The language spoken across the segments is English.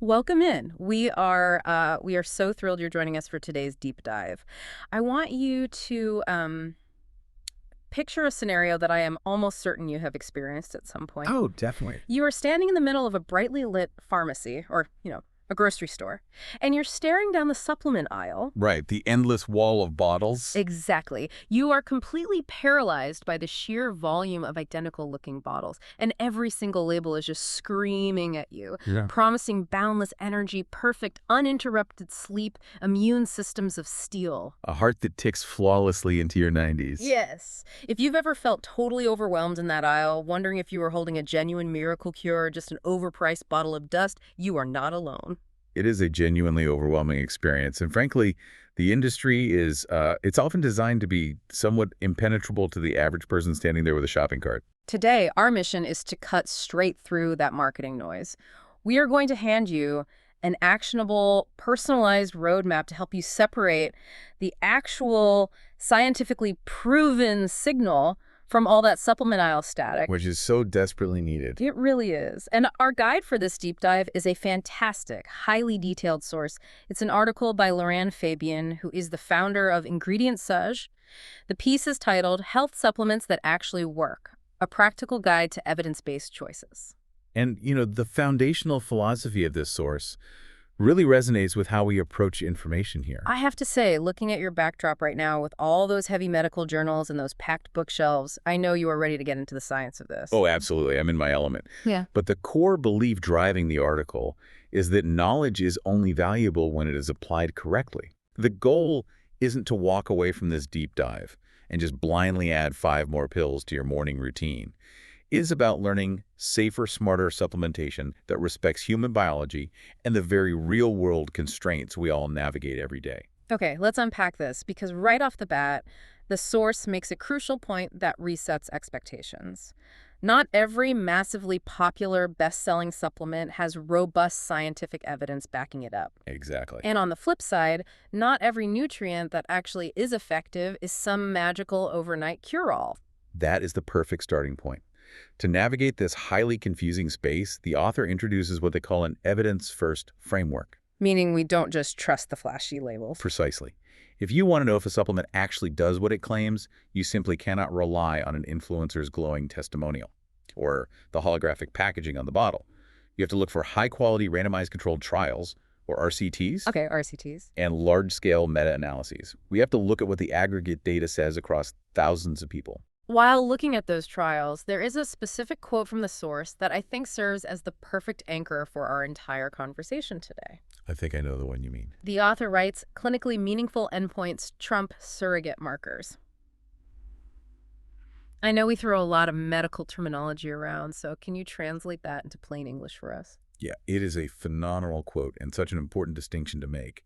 Welcome in. We are so thrilled you're joining us for today's deep dive. I want you to picture a scenario that I am almost certain you have experienced at some point. Oh, definitely. You are standing in the middle of a brightly lit pharmacy or, a grocery store, and you're staring down the supplement aisle. Right, the endless wall of bottles. Exactly. You are completely paralyzed by the sheer volume of identical-looking bottles, and every single label is just screaming at you, Yeah. promising boundless energy, perfect, uninterrupted sleep, immune systems of steel. A heart that ticks flawlessly into your 90s. Yes. If you've ever felt totally overwhelmed in that aisle, wondering if you were holding a genuine miracle cure or just an overpriced bottle of dust, you are not alone. It is a genuinely overwhelming experience. And frankly, the industry is, it's often designed to be somewhat impenetrable to the average person standing there with a shopping cart. Today, our mission is to cut straight through that marketing noise. We are going to hand you an actionable, personalized roadmap to help you separate the actual scientifically proven signal from all that supplement aisle static. Which is so desperately needed. It really is. And our guide for this deep dive is a fantastic, highly detailed source. It's an article by Laurent Fabian, who is the founder of Ingredientsage. The piece is titled Health Supplements That Actually Work, a practical guide to evidence-based choices. And, the foundational philosophy of this source really resonates with how we approach information here. I have to say, looking at your backdrop right now with all those heavy medical journals and those packed bookshelves, I know you are ready to get into the science of this. Oh, absolutely. I'm in my element. Yeah. But the core belief driving the article is that knowledge is only valuable when it is applied correctly. The goal isn't to walk away from this deep dive and just blindly add 5 more pills to your morning routine. It is about learning safer, smarter supplementation that respects human biology and the very real-world constraints we all navigate every day. Okay, let's unpack this, because right off the bat, the source makes a crucial point that resets expectations. Not every massively popular, best-selling supplement has robust scientific evidence backing it up. Exactly. And on the flip side, not every nutrient that actually is effective is some magical overnight cure-all. That is the perfect starting point. To navigate this highly confusing space, the author introduces what they call an evidence-first framework. Meaning we don't just trust the flashy labels. Precisely. If you want to know if a supplement actually does what it claims, you simply cannot rely on an influencer's glowing testimonial or the holographic packaging on the bottle. You have to look for high-quality randomized controlled trials, or RCTs, Okay, RCTs. and large-scale meta-analyses. We have to look at what the aggregate data says across thousands of people. While looking at those trials, there is a specific quote from the source that I think serves as the perfect anchor for our entire conversation today. I think I know the one you mean. The author writes, clinically meaningful endpoints trump surrogate markers. I know we throw a lot of medical terminology around, so can you translate that into plain English for us? Yeah, it is a phenomenal quote and such an important distinction to make.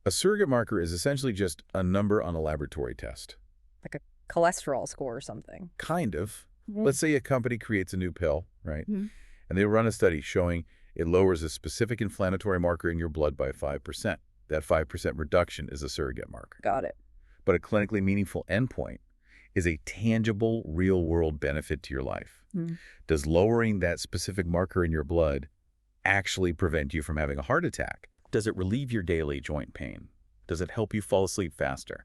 A surrogate marker is essentially just a number on a laboratory test. Like a cholesterol score or something. Kind of. Mhm. Let's say a company creates a new pill, right? Mhm. And they run a study showing it lowers a specific inflammatory marker in your blood by 5%. That 5% reduction is a surrogate marker. Got it. But a clinically meaningful endpoint is a tangible, real-world benefit to your life. Mm. Does lowering that specific marker in your blood actually prevent you from having a heart attack? Does it relieve your daily joint pain? Does it help you fall asleep faster?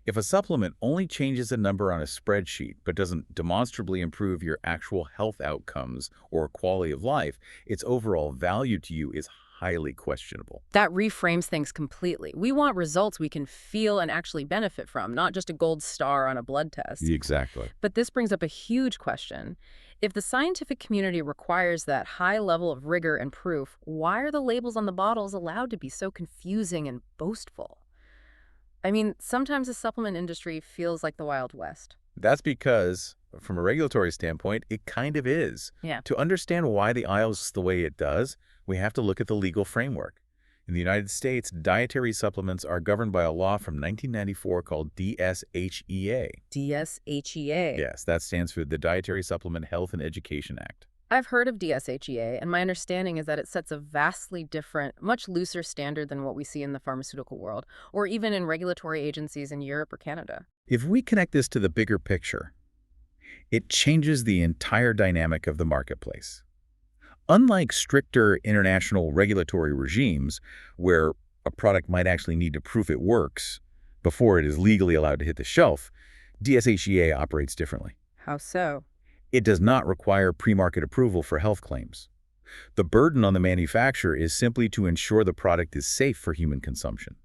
If a supplement only changes a number on a spreadsheet but doesn't demonstrably improve your actual health outcomes or quality of life, its overall value to you is highly questionable. That reframes things completely. We want results we can feel and actually benefit from, not just a gold star on a blood test. Exactly. But this brings up a huge question. If the scientific community requires that high level of rigor and proof, why are the labels on the bottles allowed to be so confusing and boastful? I mean, sometimes the supplement industry feels like the Wild West. That's because, from a regulatory standpoint, it kind of is. Yeah. To understand why the aisle is the way it does, we have to look at the legal framework. In the United States, dietary supplements are governed by a law from 1994 called DSHEA. DSHEA. Yes, that stands for the Dietary Supplement Health and Education Act. I've heard of DSHEA, and my understanding is that it sets a vastly different, much looser standard than what we see in the pharmaceutical world, or even in regulatory agencies in Europe or Canada. If we connect this to the bigger picture, it changes the entire dynamic of the marketplace. Unlike stricter international regulatory regimes, where a product might actually need to prove it works before it is legally allowed to hit the shelf, DSHEA operates differently. How so? It does not require pre-market approval for health claims. The burden on the manufacturer is simply to ensure the product is safe for human consumption,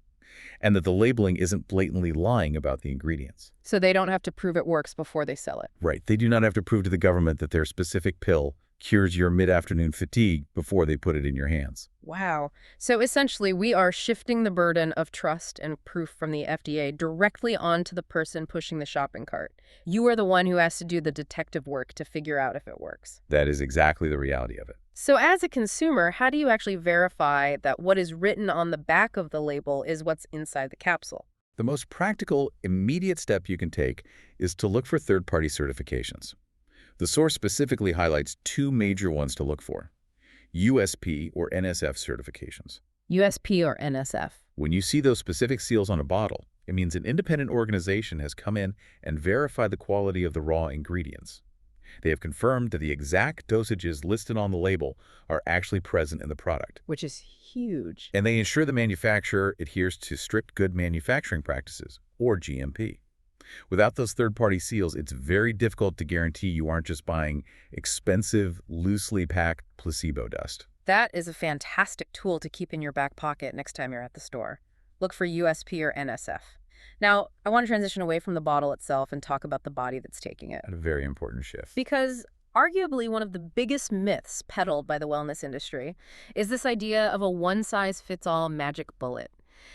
and that the labeling isn't blatantly lying about the ingredients. So they don't have to prove it works before they sell it. Right. They do not have to prove to the government that their specific pill cures your mid-afternoon fatigue before they put it in your hands. Wow. So essentially, we are shifting the burden of trust and proof from the FDA directly onto the person pushing the shopping cart. You are the one who has to do the detective work to figure out if it works. That is exactly the reality of it. So as a consumer, how do you actually verify that what is written on the back of the label is what's inside the capsule? The most practical, immediate step you can take is to look for third-party certifications. The source specifically highlights two major ones to look for: USP or NSF certifications. USP or NSF? When you see those specific seals on a bottle, it means an independent organization has come in and verified the quality of the raw ingredients. They have confirmed that the exact dosages listed on the label are actually present in the product. Which is huge. And they ensure the manufacturer adheres to strict good manufacturing practices, or GMP. Without those third-party seals, it's very difficult to guarantee you aren't just buying expensive, loosely packed placebo dust. That is a fantastic tool to keep in your back pocket next time you're at the store. Look for USP or NSF. Now, I want to transition away from the bottle itself and talk about the body that's taking it. A very important shift. Because arguably one of the biggest myths peddled by the wellness industry is this idea of a one-size-fits-all magic bullet.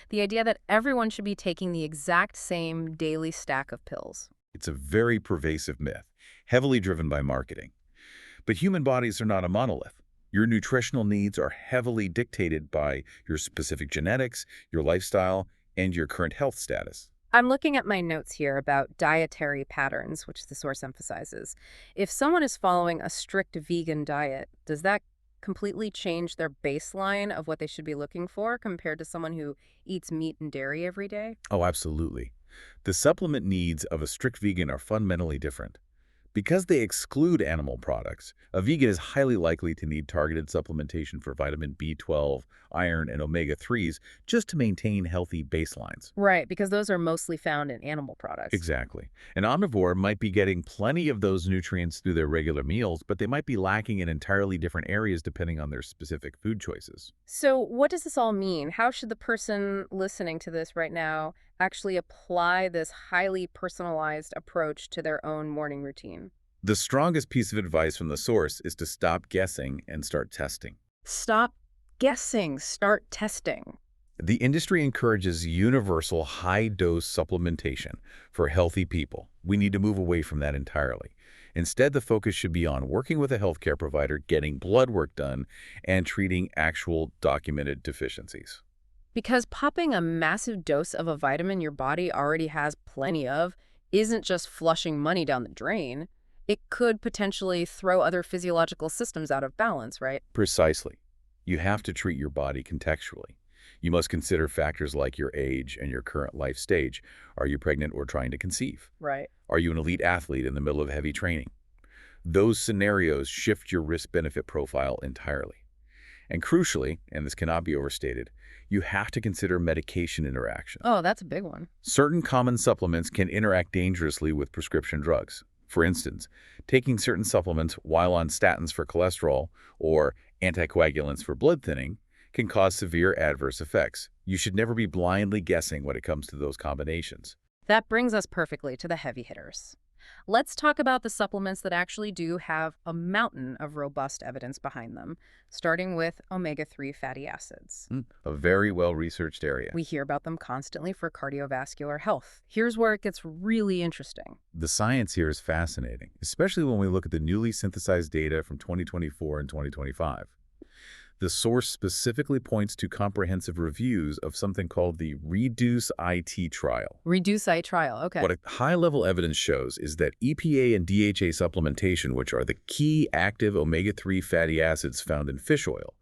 The idea that everyone should be taking the exact same daily stack of pills. It's a very pervasive myth, heavily driven by marketing. But human bodies are not a monolith. Your nutritional needs are heavily dictated by your specific genetics, your lifestyle, and your current health status. I'm looking at my notes here about dietary patterns, which the source emphasizes. If someone is following a strict vegan diet, does that completely change their baseline of what they should be looking for compared to someone who eats meat and dairy every day? Oh, absolutely. The supplement needs of a strict vegan are fundamentally different. Because they exclude animal products, a vegan is highly likely to need targeted supplementation for vitamin B12, iron, and omega-3s just to maintain healthy baselines. Right, because those are mostly found in animal products. Exactly. An omnivore might be getting plenty of those nutrients through their regular meals, but they might be lacking in entirely different areas depending on their specific food choices. So what does this all mean? How should the person listening to this right now actually apply this highly personalized approach to their own morning routine? The strongest piece of advice from the source is to stop guessing and start testing. Stop guessing, start testing. The industry encourages universal high-dose supplementation for healthy people. We need to move away from that entirely. Instead, the focus should be on working with a healthcare provider, getting blood work done, and treating actual documented deficiencies. Because popping a massive dose of a vitamin your body already has plenty of isn't just flushing money down the drain. It could potentially throw other physiological systems out of balance, right? Precisely. You have to treat your body contextually. You must consider factors like your age and your current life stage. Are you pregnant or trying to conceive? Right. Are you an elite athlete in the middle of heavy training? Those scenarios shift your risk-benefit profile entirely. And crucially, and this cannot be overstated, you have to consider medication interaction. Oh, that's a big one. Certain common supplements can interact dangerously with prescription drugs. For instance, taking certain supplements while on statins for cholesterol or anticoagulants for blood thinning can cause severe adverse effects. You should never be blindly guessing when it comes to those combinations. That brings us perfectly to the heavy hitters. Let's talk about the supplements that actually do have a mountain of robust evidence behind them, starting with omega-3 fatty acids. A very well-researched area. We hear about them constantly for cardiovascular health. Here's where it gets really interesting. The science here is fascinating, especially when we look at the newly synthesized data from 2024 and 2025. The source specifically points to comprehensive reviews of something called the REDUCE-IT trial. REDUCE-IT trial, okay. What a high-level evidence shows is that EPA and DHA supplementation, which are the key active omega-3 fatty acids found in fish oil,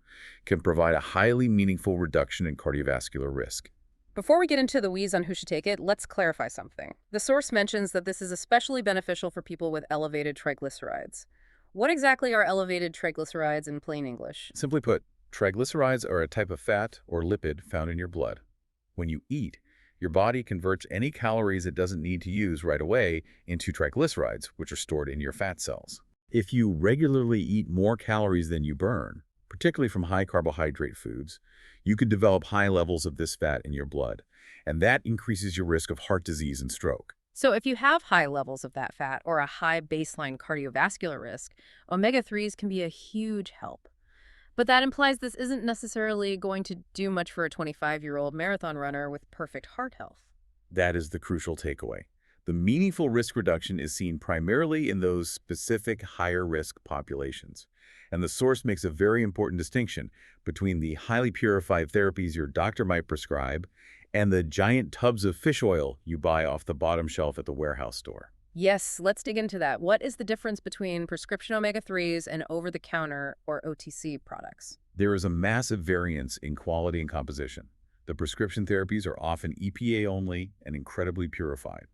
can provide a highly meaningful reduction in cardiovascular risk. Before we get into the weeds on who should take it, let's clarify something. The source mentions that this is especially beneficial for people with elevated triglycerides. What exactly are elevated triglycerides in plain English? Simply put, triglycerides are a type of fat or lipid found in your blood. When you eat, your body converts any calories it doesn't need to use right away into triglycerides, which are stored in your fat cells. If you regularly eat more calories than you burn, particularly from high carbohydrate foods, you could develop high levels of this fat in your blood, and that increases your risk of heart disease and stroke. So if you have high levels of that fat or a high baseline cardiovascular risk, omega-3s can be a huge help. But that implies this isn't necessarily going to do much for a 25-year-old marathon runner with perfect heart health. That is the crucial takeaway. The meaningful risk reduction is seen primarily in those specific higher-risk populations. And the source makes a very important distinction between the highly purified therapies your doctor might prescribe and the giant tubs of fish oil you buy off the bottom shelf at the warehouse store. Yes, let's dig into that. What is the difference between prescription omega-3s and over-the-counter or OTC products? There is a massive variance in quality and composition. The prescription therapies are often EPA only and incredibly purified.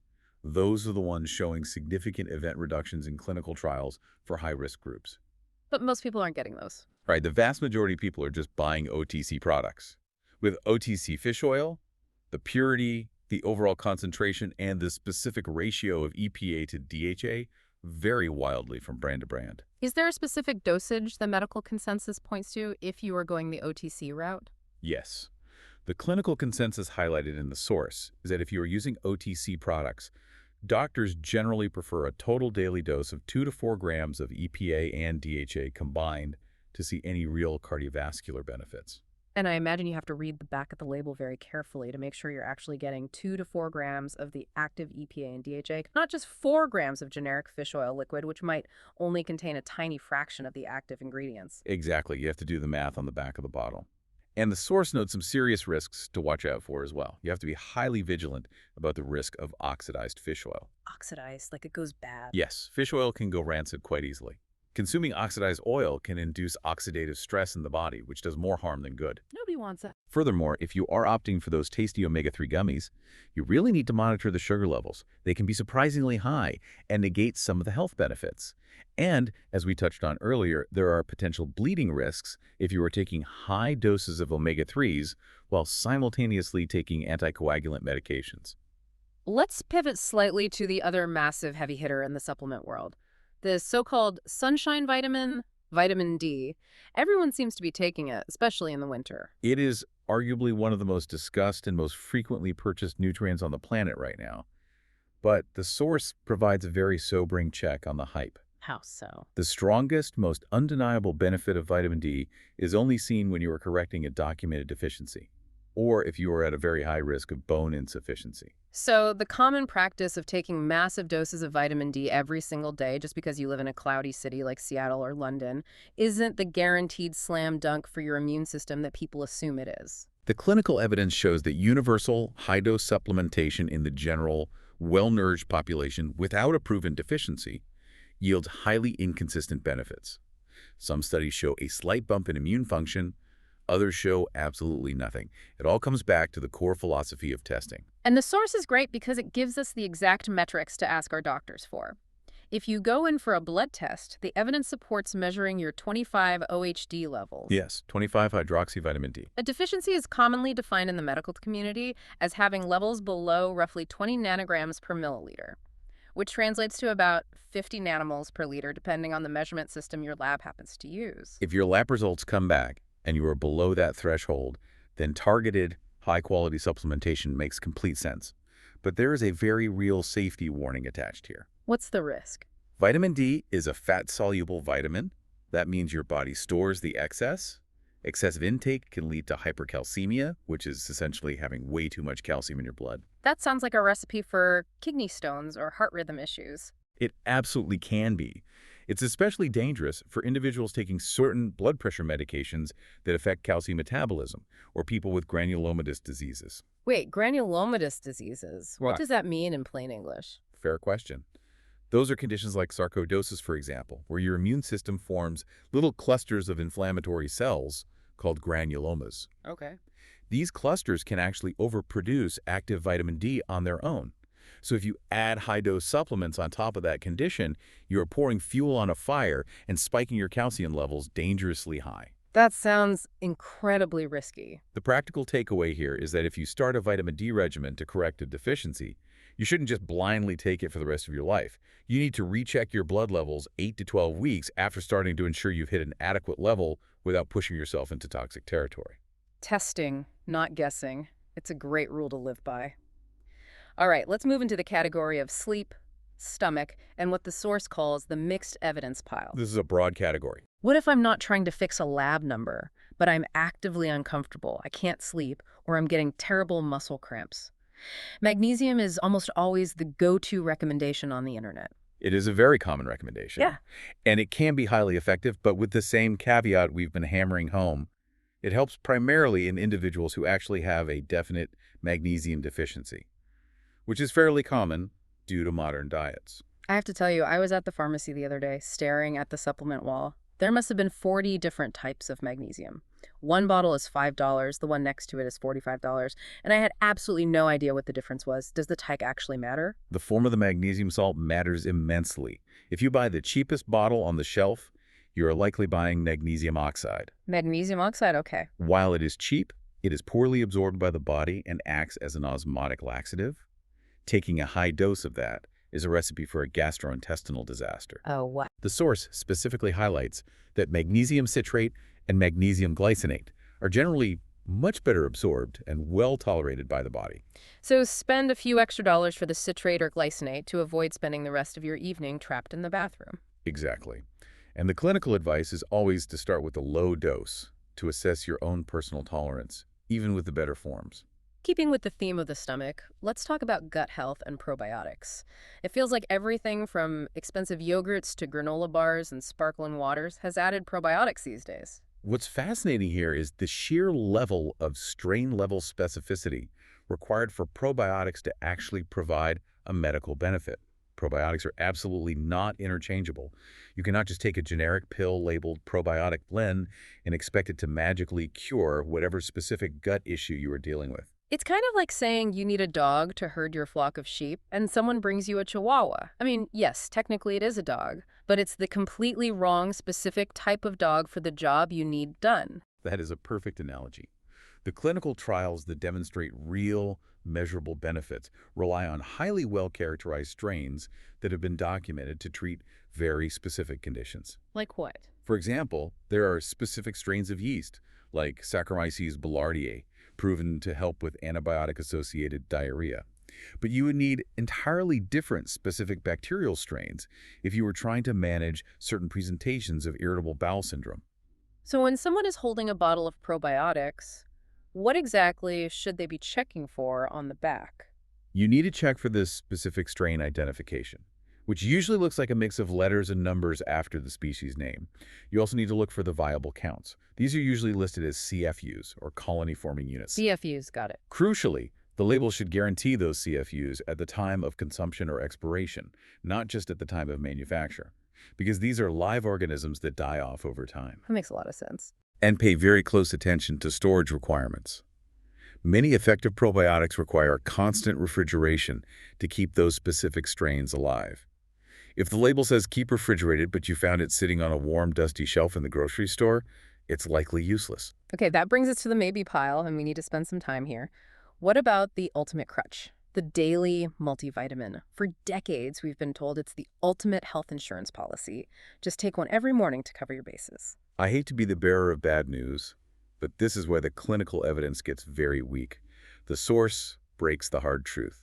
Those are the ones showing significant event reductions in clinical trials for high-risk groups. But most people aren't getting those. Right, the vast majority of people are just buying OTC products. With OTC fish oil, the purity, the overall concentration, and the specific ratio of EPA to DHA vary wildly from brand to brand. Is there a specific dosage the medical consensus points to if you are going the OTC route? Yes. The clinical consensus highlighted in the source is that if you are using OTC products, doctors generally prefer a total daily dose of 2 to 4 grams of EPA and DHA combined to see any real cardiovascular benefits. And I imagine you have to read the back of the label very carefully to make sure you're actually getting 2 to 4 grams of the active EPA and DHA, not just 4 grams of generic fish oil liquid, which might only contain a tiny fraction of the active ingredients. Exactly. You have to do the math on the back of the bottle. And the source notes some serious risks to watch out for as well. You have to be highly vigilant about the risk of oxidized fish oil. Oxidized, like it goes bad. Yes, fish oil can go rancid quite easily. Consuming oxidized oil can induce oxidative stress in the body, which does more harm than good. Nobody wants that. Furthermore, if you are opting for those tasty omega-3 gummies, you really need to monitor the sugar levels. They can be surprisingly high and negate some of the health benefits. And, as we touched on earlier, there are potential bleeding risks if you are taking high doses of omega-3s while simultaneously taking anticoagulant medications. Let's pivot slightly to the other massive heavy hitter in the supplement world. The so-called sunshine vitamin, vitamin D. Everyone seems to be taking it, especially in the winter. It is arguably one of the most discussed and most frequently purchased nutrients on the planet right now. But the source provides a very sobering check on the hype. How so? The strongest, most undeniable benefit of vitamin D is only seen when you are correcting a documented deficiency, or if you are at a very high risk of bone insufficiency. So the common practice of taking massive doses of vitamin D every single day just because you live in a cloudy city like Seattle or London isn't the guaranteed slam dunk for your immune system that people assume it is. The clinical evidence shows that universal, high-dose supplementation in the general, well-nourished population without a proven deficiency yields highly inconsistent benefits. Some studies show a slight bump in immune function, others show absolutely nothing. It all comes back to the core philosophy of testing. And the source is great because it gives us the exact metrics to ask our doctors for. If you go in for a blood test, the evidence supports measuring your 25 OHD levels. Yes, 25-hydroxyvitamin D. A deficiency is commonly defined in the medical community as having levels below roughly 20 nanograms per milliliter, which translates to about 50 nanomoles per liter, depending on the measurement system your lab happens to use. If your lab results come back and you are below that threshold, then targeted, high-quality supplementation makes complete sense. But there is a very real safety warning attached here. What's the risk? Vitamin D is a fat-soluble vitamin. That means your body stores the excess. Excessive intake can lead to hypercalcemia, which is essentially having way too much calcium in your blood. That sounds like a recipe for kidney stones or heart rhythm issues. It absolutely can be. It's especially dangerous for individuals taking certain blood pressure medications that affect calcium metabolism, or people with granulomatous diseases. Wait, granulomatous diseases? What Right. does that mean in plain English? Fair question. Those are conditions like sarcoidosis, for example, where your immune system forms little clusters of inflammatory cells called granulomas. Okay. These clusters can actually overproduce active vitamin D on their own. So if you add high-dose supplements on top of that condition, you are pouring fuel on a fire and spiking your calcium levels dangerously high. That sounds incredibly risky. The practical takeaway here is that if you start a vitamin D regimen to correct a deficiency, you shouldn't just blindly take it for the rest of your life. You need to recheck your blood levels 8 to 12 weeks after starting to ensure you've hit an adequate level without pushing yourself into toxic territory. Testing, not guessing. It's a great rule to live by. All right, let's move into the category of sleep, stomach, and what the source calls the mixed evidence pile. This is a broad category. What if I'm not trying to fix a lab number, but I'm actively uncomfortable, I can't sleep, or I'm getting terrible muscle cramps? Magnesium is almost always the go-to recommendation on the internet. It is a very common recommendation. Yeah. And it can be highly effective, but with the same caveat we've been hammering home. It helps primarily in individuals who actually have a definite magnesium deficiency, which is fairly common due to modern diets. I have to tell you, I was at the pharmacy the other day staring at the supplement wall. There must have been 40 different types of magnesium. One bottle is $5, the one next to it is $45, and I had absolutely no idea what the difference was. Does the type actually matter? The form of the magnesium salt matters immensely. If you buy the cheapest bottle on the shelf, you are likely buying magnesium oxide. Magnesium oxide, okay. While it is cheap, it is poorly absorbed by the body and acts as an osmotic laxative. Taking a high dose of that is a recipe for a gastrointestinal disaster. Oh, what? The source specifically highlights that magnesium citrate and magnesium glycinate are generally much better absorbed and well tolerated by the body. So spend a few extra dollars for the citrate or glycinate to avoid spending the rest of your evening trapped in the bathroom. Exactly. And the clinical advice is always to start with a low dose to assess your own personal tolerance, even with the better forms. Keeping with the theme of the stomach, let's talk about gut health and probiotics. It feels like everything from expensive yogurts to granola bars and sparkling waters has added probiotics these days. What's fascinating here is the sheer level of strain-level specificity required for probiotics to actually provide a medical benefit. Probiotics are absolutely not interchangeable. You cannot just take a generic pill labeled probiotic blend and expect it to magically cure whatever specific gut issue you are dealing with. It's kind of like saying you need a dog to herd your flock of sheep, and someone brings you a chihuahua. I mean, yes, technically it is a dog, but it's the completely wrong specific type of dog for the job you need done. That is a perfect analogy. The clinical trials that demonstrate real, measurable benefits rely on highly well-characterized strains that have been documented to treat very specific conditions. Like what? For example, there are specific strains of yeast, like Saccharomyces boulardii, proven to help with antibiotic-associated diarrhea. But you would need entirely different specific bacterial strains if you were trying to manage certain presentations of irritable bowel syndrome. So when someone is holding a bottle of probiotics, what exactly should they be checking for on the back? You need to check for this specific strain identification, which usually looks like a mix of letters and numbers after the species name. You also need to look for the viable counts. These are usually listed as CFUs, or colony-forming units. CFUs, got it. Crucially, the label should guarantee those CFUs at the time of consumption or expiration, not just at the time of manufacture, because these are live organisms that die off over time. That makes a lot of sense. And pay very close attention to storage requirements. Many effective probiotics require constant refrigeration to keep those specific strains alive. If the label says keep refrigerated, but you found it sitting on a warm, dusty shelf in the grocery store, it's likely useless. Okay, that brings us to the maybe pile, and we need to spend some time here. What about the ultimate crutch? The daily multivitamin. For decades, we've been told it's the ultimate health insurance policy. Just take one every morning to cover your bases. I hate to be the bearer of bad news, but this is where the clinical evidence gets very weak. The source breaks the hard truth.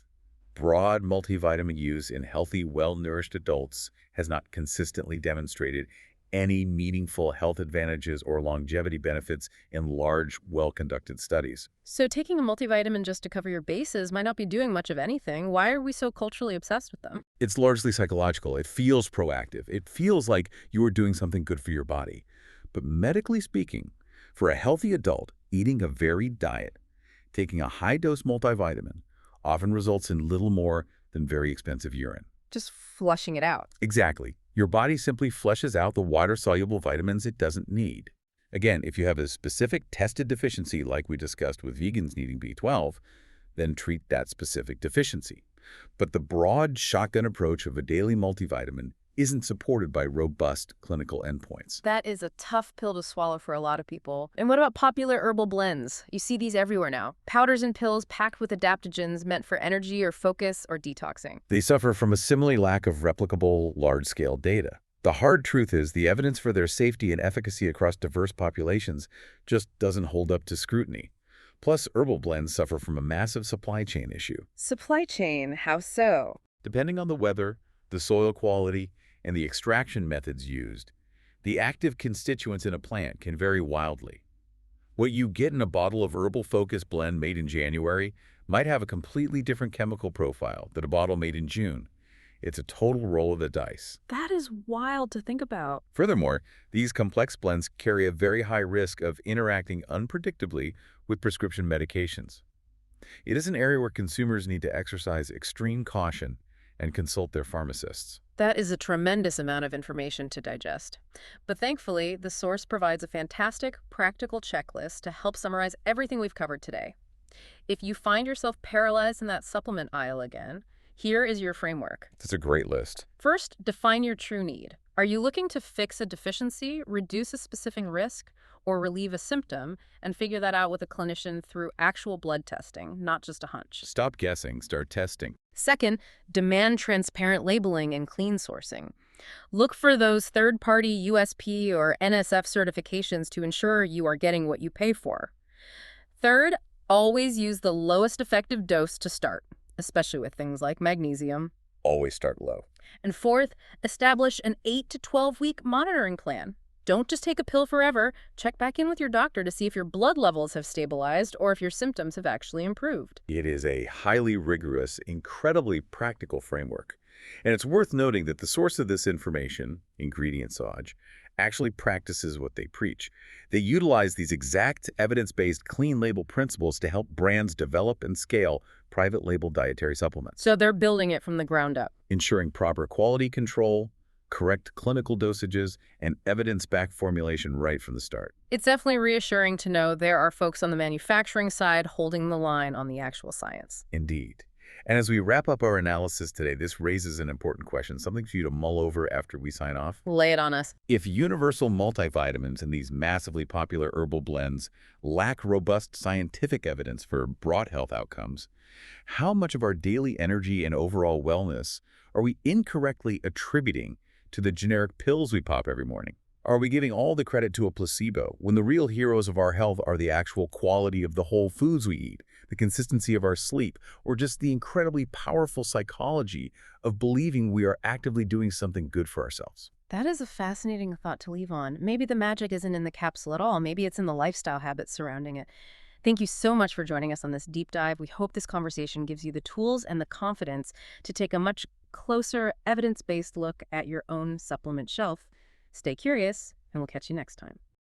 Broad multivitamin use in healthy, well-nourished adults has not consistently demonstrated any meaningful health advantages or longevity benefits in large, well-conducted studies. So taking a multivitamin just to cover your bases might not be doing much of anything. Why are we so culturally obsessed with them? It's largely psychological. It feels proactive. It feels like you are doing something good for your body. But medically speaking, for a healthy adult, eating a varied diet, taking a high-dose multivitamin, often results in little more than very expensive urine. Just flushing it out. Exactly. Your body simply flushes out the water-soluble vitamins it doesn't need. Again, if you have a specific tested deficiency like we discussed with vegans needing B12, then treat that specific deficiency. But the broad shotgun approach of a daily multivitamin isn't supported by robust clinical endpoints. That is a tough pill to swallow for a lot of people. And what about popular herbal blends? You see these everywhere now. Powders and pills packed with adaptogens meant for energy or focus or detoxing. They suffer from a similar lack of replicable, large-scale data. The hard truth is the evidence for their safety and efficacy across diverse populations just doesn't hold up to scrutiny. Plus, herbal blends suffer from a massive supply chain issue. Supply chain, how so? Depending on the weather, the soil quality, and the extraction methods used, the active constituents in a plant can vary wildly. What you get in a bottle of Herbal Focus blend made in January might have a completely different chemical profile than a bottle made in June. It's a total roll of the dice. That is wild to think about. Furthermore, these complex blends carry a very high risk of interacting unpredictably with prescription medications. It is an area where consumers need to exercise extreme caution and consult their pharmacists. That is a tremendous amount of information to digest. But thankfully, the source provides a fantastic, practical checklist to help summarize everything we've covered today. If you find yourself paralyzed in that supplement aisle again, here is your framework. That's a great list. First, define your true need. Are you looking to fix a deficiency, reduce a specific risk, or relieve a symptom, and figure that out with a clinician through actual blood testing, not just a hunch? Stop guessing, start testing. Second, demand transparent labeling and clean sourcing. Look for those third-party USP or NSF certifications to ensure you are getting what you pay for. Third, always use the lowest effective dose to start, especially with things like magnesium. Always start low. And fourth, establish an 8 to 12-week monitoring plan. Don't just take a pill forever. Check back in with your doctor to see if your blood levels have stabilized or if your symptoms have actually improved. It is a highly rigorous, incredibly practical framework. And it's worth noting that the source of this information, Ingredientsage, actually practices what they preach. They utilize these exact evidence-based clean label principles to help brands develop and scale private label dietary supplements. So they're building it from the ground up. Ensuring proper quality control, correct clinical dosages, and evidence-backed formulation right from the start. It's definitely reassuring to know there are folks on the manufacturing side holding the line on the actual science. Indeed. And as we wrap up our analysis today, this raises an important question, something for you to mull over after we sign off. Lay it on us. If universal multivitamins and these massively popular herbal blends lack robust scientific evidence for broad health outcomes, how much of our daily energy and overall wellness are we incorrectly attributing to the generic pills we pop every morning? Are we giving all the credit to a placebo when the real heroes of our health are the actual quality of the whole foods we eat, the consistency of our sleep, or just the incredibly powerful psychology of believing we are actively doing something good for ourselves? That is a fascinating thought to leave on. Maybe the magic isn't in the capsule at all. Maybe it's in the lifestyle habits surrounding it. Thank you so much for joining us on this deep dive. We hope this conversation gives you the tools and the confidence to take a much closer, evidence-based look at your own supplement shelf. Stay curious, and we'll catch you next time.